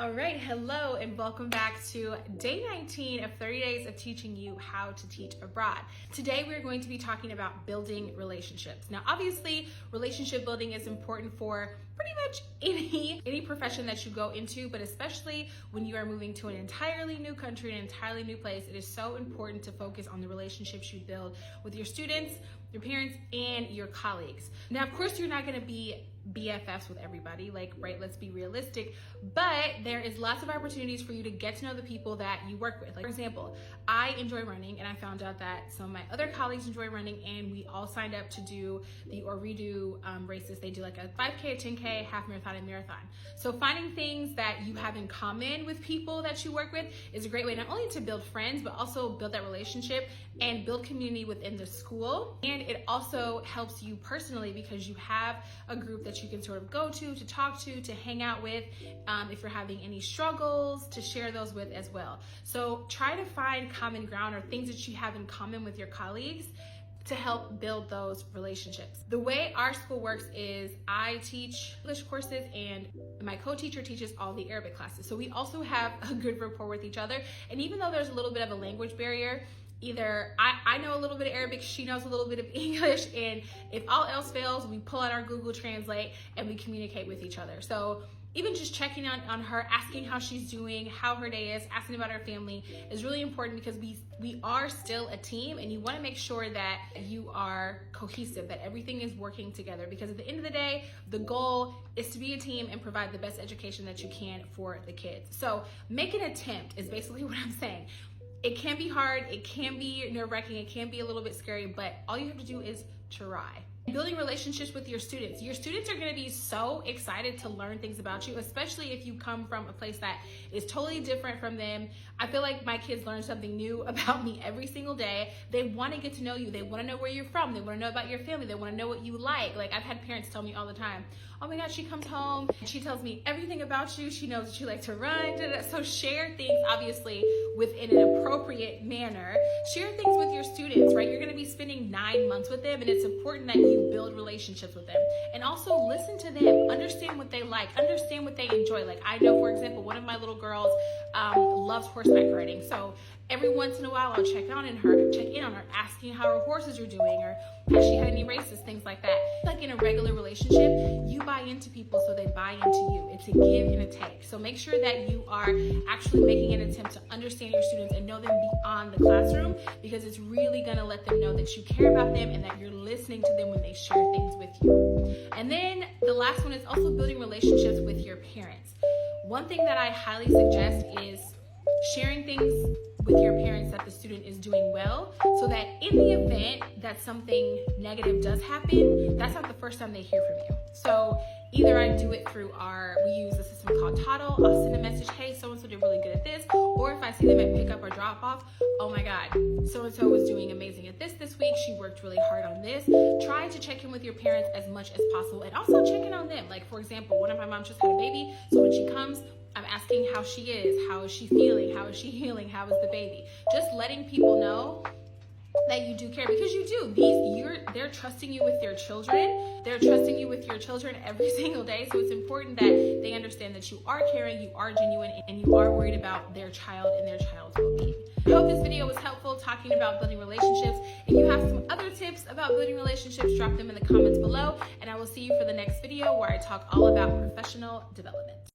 All right, hello and welcome back to day 19 of 30 days of teaching you how to teach abroad. Today we're going to be talking about building relationships. Now obviously relationship building is important for pretty much any profession that you go into, but especially when you are moving to an entirely new country, an entirely new place, it is so important to focus on the relationships you build with your students, your parents, and your colleagues. Now, of course, you're not gonna be BFFs with everybody, right? Let's be realistic, but there is lots of opportunities for you to get to know the people that you work with. Like, for example, I enjoy running, and I found out that some of my other colleagues enjoy running, and we all signed up to do the redo races. They do like a 5K, a 10K, half marathon, and marathon. So finding things that you have in common with people that you work with is a great way not only to build friends, but also build that relationship and build community within the school. And it also helps you personally because you have a group that you can sort of go to talk to hang out with, if you're having any struggles, to share those with as well. So try to find common ground or things that you have in common with your colleagues to help build those relationships. The way our school works is I teach English courses and my co-teacher teaches all the Arabic classes. So we also have a good rapport with each other. And even though there's a little bit of a language barrier, either I know a little bit of Arabic, she knows a little bit of English, and if all else fails, we pull out our Google Translate and we communicate with each other. So even just checking on her, asking how she's doing, how her day is, asking about her family is really important because we are still a team, and you want to make sure that you are cohesive, that everything is working together, because at the end of the day, the goal is to be a team and provide the best education that you can for the kids. So make an attempt is basically what I'm saying. It can be hard, it can be nerve-wracking, it can be a little bit scary, but all you have to do is try. Building relationships with your students. Your students are gonna be so excited to learn things about you, especially if you come from a place that is totally different from them. I feel like my kids learn something new about me every single day. They wanna get to know you. They wanna know where you're from. They wanna know about your family. They wanna know what you like. Like, I've had parents tell me all the time, oh my God, she comes home and she tells me everything about you. She knows that you like to run. So share things, obviously, within an appropriate manner. Share things with your students, right? You're gonna be spending 9 months with them, and it's important that you build relationships with them. And also listen to them, understand what they like, understand what they enjoy. Like, I know, for example, one of my little girls loves horseback riding. So every once in a while, I'll check in on her, asking how her horses are doing, or has she had any races, things like that. Like in a regular relationship, you buy into people so they buy into you. It's a give and a take. So make sure that you are actually making an attempt to understand your students and know them beyond the classroom, because it's really gonna let them know that you care about them and that you're listening to them when they share things with you. And then the last one is also building relationships with your parents. One thing that I highly suggest is sharing things with your parents that the student is doing well, so that in the event that something negative does happen, that's not the first time they hear from you. So either I do it through we use a system called Toddle. I'll send a message, hey, so-and-so did really good at this. Or if I see them at pickup or drop off, oh my God, so-and-so was doing amazing at this week. She worked really hard on this. Try to check in with your parents as much as possible, and also check in on them. Like, for example, one of my moms just had a baby, so when she comes, I'm asking how she is, how is she feeling, how is she healing, how is the baby? Just letting people know that you do care, because you do. They're trusting you with their children. They're trusting you with your children every single day. So it's important that they understand that you are caring, you are genuine, and you are worried about their child and their child's well-being. I hope this video was helpful talking about building relationships. If you have some other tips about building relationships, drop them in the comments below, and I will see you for the next video where I talk all about professional development.